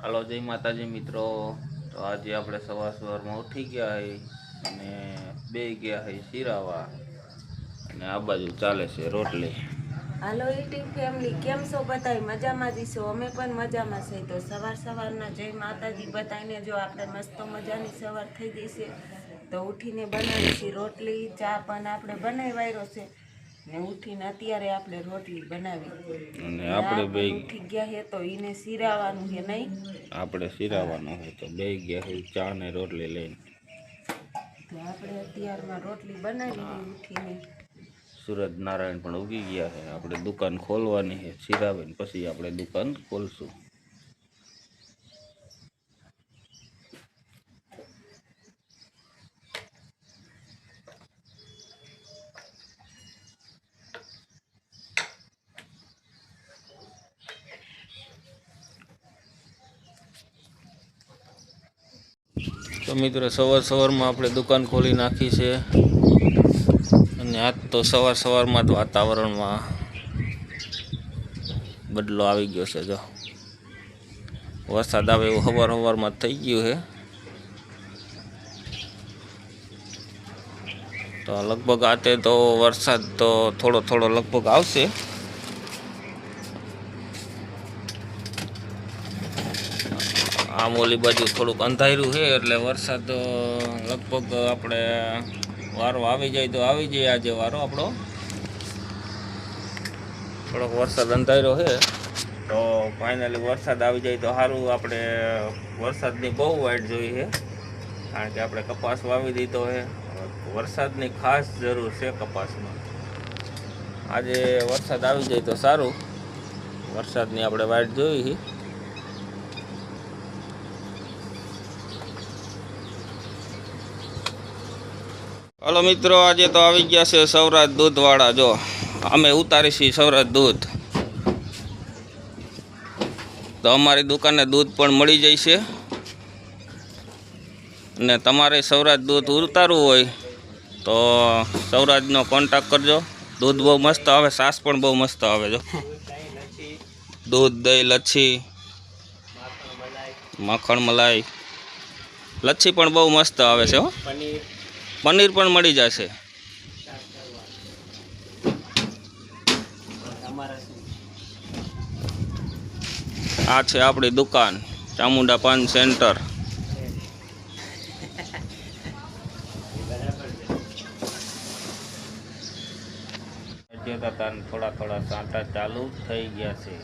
હાલો જય માતાજી મિત્રો। તો આજે આપણે સવારમાં ઉઠી ગયા હઈ અને બે ગયા હઈ શિરાવા અને આ બાજુ ચાલે છે રોટલી। હાલો યુટ્યુબ ફેમિલી, કેમ છો બધાય? મજામાં જ છો? અમે પણ મજામાં છે। તો સવારના જય માતાજી બધાને। જો આપણે મસ્ત મજાની સવાર થઈ ગઈ છે તો ઉઠીને બનાવીશું રોટલી, ચા પણ આપણે બનાવી વાયરો છે ને ઉઠીને અત્યારે આપણે રોટલી બનાવી અને આપણે બે ઉઠી ગયા હે તો એને શિરાવાનું છે નહીં, આપણે શિરાવાનું હોય તો બે ગયા હઈ ચા ને રોટલી લઈને। તો આપણે અત્યારમાં રોટલી બનાવી ઉઠીને। सूरज नारायण पण उगी गया है। આપણે દુકાન ખોલવાની છે શિરાવીને પછી આપણે દુકાન ખોલશું। तो मित्रों सवार में આપણે દુકાન ખોલી નાખી છે અને આજ તો સવારમાં જ વાતાવરણમાં બદલો આવી ગયો છે। જો વરસાદ આવે એવું સવારમાં થઈ ગયું છે તો લગભગ આતે તો વરસાદ તો થોડો લગભગ આવશે। આમ ઓલી બાજુ થોડુંક અંધાર્યું છે એટલે વરસાદ લગભગ આપણે વારો આવી જાય તો આવી જાય। આજે વારો આપણો થોડોક વરસાદ અંધાર્યો છે તો ફાઇનલી વરસાદ આવી જાય તો સારું। આપણે વરસાદની બહુ વાટ જોઈ છે કારણ કે આપણે કપાસ વાવી દીધો છે। વરસાદની ખાસ જરૂર છે કપાસમાં। આજે વરસાદ આવી જાય તો સારું। વરસાદની આપણે વાટ જોઈ છે। हेलो मित्रों, आज तो आई गया से सौराज दूधवाड़ा। जो अमे उतारी छी सौराज दूध तो अमारी दुकाने दूध पण मळी जशे ने तमारे सौराज दूध उतारवुं होय तो सौराजनो कॉन्टेक्ट करजो। दूध बहु मस्त आवे, सास पण बहु मस्त आवे। जो दूध, दही, लच्छी, माखण मलाई, लच्छी पण बहु मस्त आवे छे। पनीर पण मळी जशे। आ छे आपणी दुकान चामुंडा पान सेंटर। थोड़ा सांटा चालू थई गया छे।